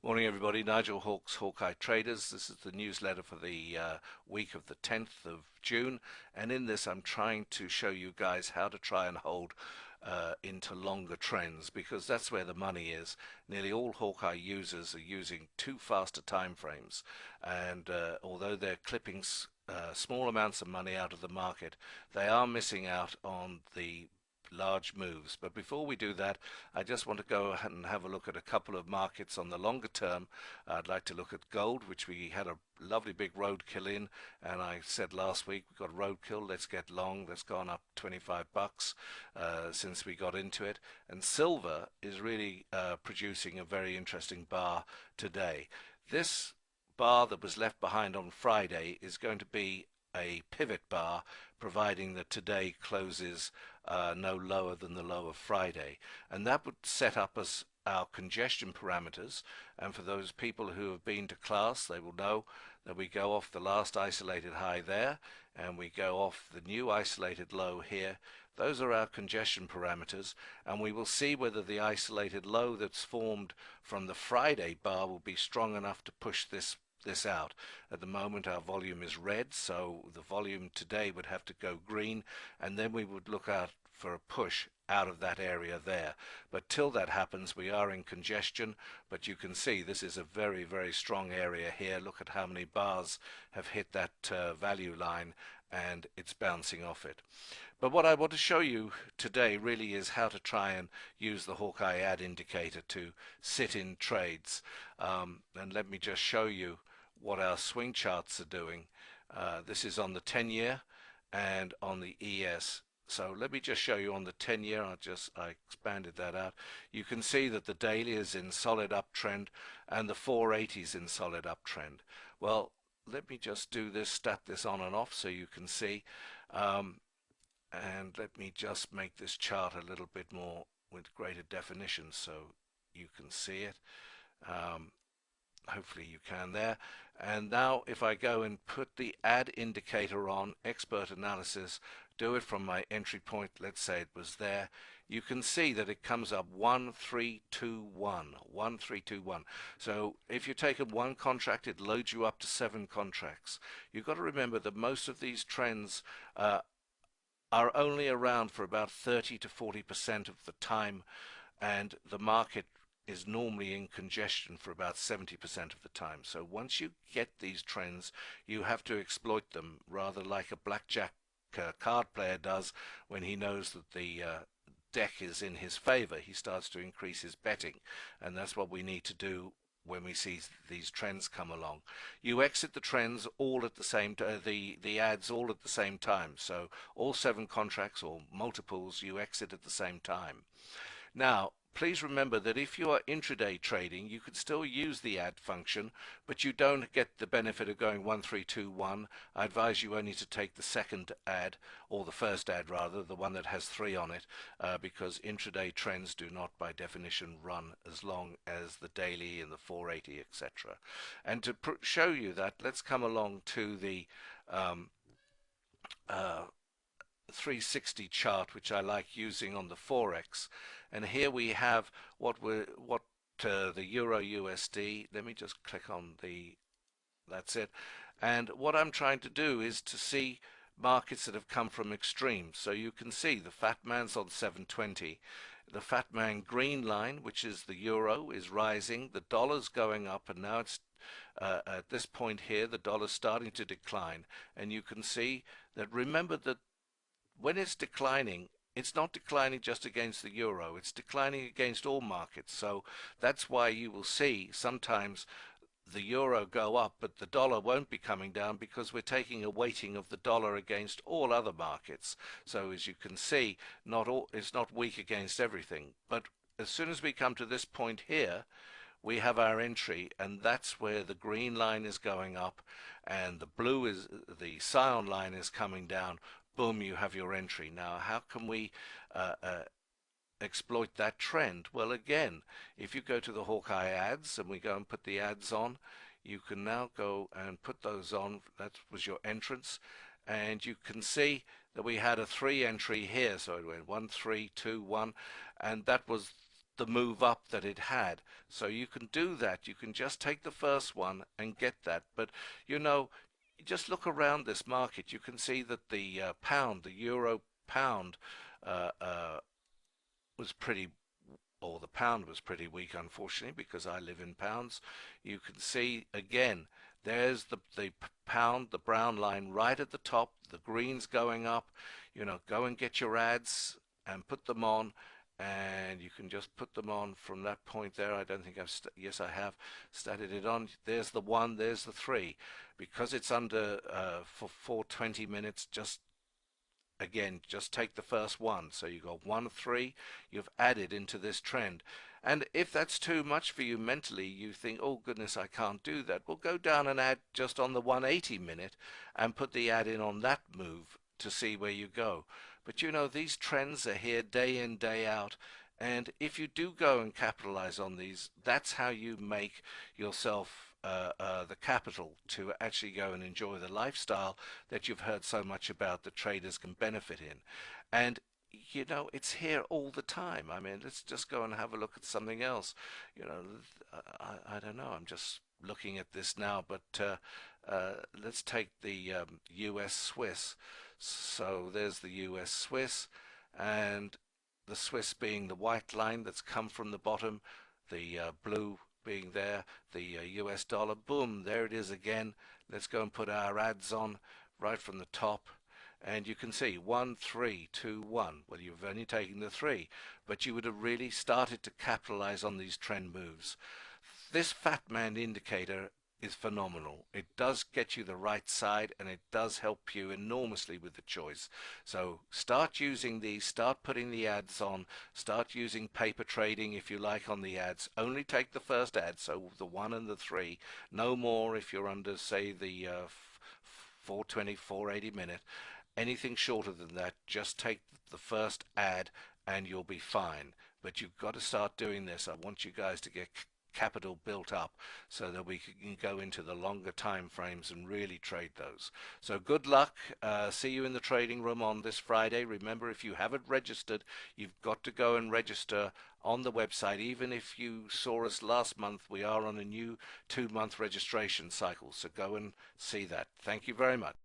Morning, everybody. Nigel Hawkes, Hawkeye Traders. This is the newsletter for the week of the 10th of June. And in this, I'm trying to show you guys how to try and hold into longer trends because that's where the money is. Nearly all Hawkeye users are using too faster time frames. And although they're clipping small amounts of money out of the market, they are missing out on the large moves. But before we do that, I just want to go ahead and have a look at a couple of markets on the longer term. I'd like to look at gold, which we had a lovely big roadkill in, and I said last week we got roadkill, let's get long. That's gone up 25 bucks since we got into it. And silver is really producing a very interesting bar today. This bar that was left behind on Friday is going to be a pivot bar, providing that today closes no lower than the low of Friday. And that would set up as our congestion parameters. And for those people who have been to class, they will know that we go off the last isolated high there, and we go off the new isolated low here. Those are our congestion parameters, and we will see whether the isolated low that's formed from the Friday bar will be strong enough to push this out. At the moment our volume is red, so the volume today would have to go green, and then we would look out for a push out of that area there. But till that happens, we are in congestion. But you can see this is a very, very strong area here. Look at how many bars have hit that value line, and it's bouncing off it. But what I want to show you today really is how to try and use the Hawkeye ad indicator to sit in trades. And let me just show you what our swing charts are doing. This is on the 10-year and on the ES. So let me just show you on the 10-year. I expanded that out. You can see that the daily is in solid uptrend and the 480 is in solid uptrend. Well, let me just do this, stat this on and off so you can see. And let me just make this chart a little bit more with greater definition so you can see it. Hopefully you can there. And now if I go and put the ad indicator on expert analysis, do it from my entry point, let's say it was there, you can see that it comes up 1321, 1321. So if you take one contract, it loads you up to 7 contracts. You've got to remember that most of these trends are only around for about 30 to 40% of the time, and the market is normally in congestion for about 70% of the time. So once you get these trends, you have to exploit them, rather like a blackjack card player does when he knows that the deck is in his favor. He starts to increase his betting, and that's what we need to do when we see these trends come along. You exit the trends all at the same time, the ads all at the same time. So all 7 contracts or multiples you exit at the same time. Now, please remember that if you are intraday trading, you could still use the add function, but you don't get the benefit of going 1321. I advise you only to take the second ad, or the first ad rather, the one that has 3 on it, because intraday trends do not by definition run as long as the daily and the 480, etc. And to show you that, let's come along to the uh, 360 chart, which I like using on the Forex. And here we have the Euro USD. Let me just click on that's it. And what I'm trying to do is to see markets that have come from extremes. So you can see the fat man's on 720. The fat man green line, which is the euro, is rising. The dollar's going up, and now it's at this point here, the dollar's starting to decline. And you can see that, remember that when it's declining, it's not declining just against the euro, it's declining against all markets. So that's why you will see sometimes the euro go up, but the dollar won't be coming down because we're taking a weighting of the dollar against all other markets. So as you can see, it's not weak against everything. But as soon as we come to this point here, we have our entry, and that's where the green line is going up and the cyan line is coming down. Boom, you have your entry. Now, how can we exploit that trend? Well, again, if you go to the Hawkeye ads and we go and put the ads on, you can now go and put those on. That was your entrance, and you can see that we had a 3 entry here. So it went 1 3 2 1, and that was the move up that it had. So you can do that. You can just take the first one and get that. But you know, just look around this market. You can see that the pound, the euro pound, uh, uh, was pretty, or the pound was pretty weak, unfortunately, because I live in pounds. You can see again, there's the pound, the brown line right at the top, the green's going up. You know, go and get your ads and put them on, and you can just put them on from that point there. I don't think yes, I have started it on. There's the one, there's the three. Because it's under for 20 minutes, just again, just take the first one. So you got 1, 3, you've added into this trend. And if that's too much for you mentally, you think, oh goodness, I can't do that. Well, go down and add just on the 180 minute and put the ad in on that move to see where you go. But you know, these trends are here day in, day out. And if you do go and capitalize on these, that's how you make yourself the capital to actually go and enjoy the lifestyle that you've heard so much about that traders can benefit in. And you know, it's here all the time. I mean, let's just go and have a look at something else. You know, I don't know. I'm just looking at this now, but let's take the US Swiss. So there's the US Swiss, and the Swiss being the white line that's come from the bottom, the blue being there, the US dollar. Boom, there it is again. Let's go and put our ads on right from the top. And you can see 1, 3, 2, 1. Well, you've only taken the three, but you would have really started to capitalize on these trend moves. This fat man indicator is phenomenal. It does get you the right side, and it does help you enormously with the choice. So start using these, start putting the ads on, start using paper trading if you like on the ads. Only take the first ad, so the 1 and the 3. No more if you're under, say, the 420, 480 minute. Anything shorter than that, just take the first ad and you'll be fine. But you've got to start doing this. I want you guys to get capital built up so that we can go into the longer time frames and really trade those. So good luck. See you in the trading room on this Friday. Remember, if you haven't registered, you've got to go and register on the website. Even if you saw us last month, we are on a new 2-month registration cycle. So go and see that. Thank you very much.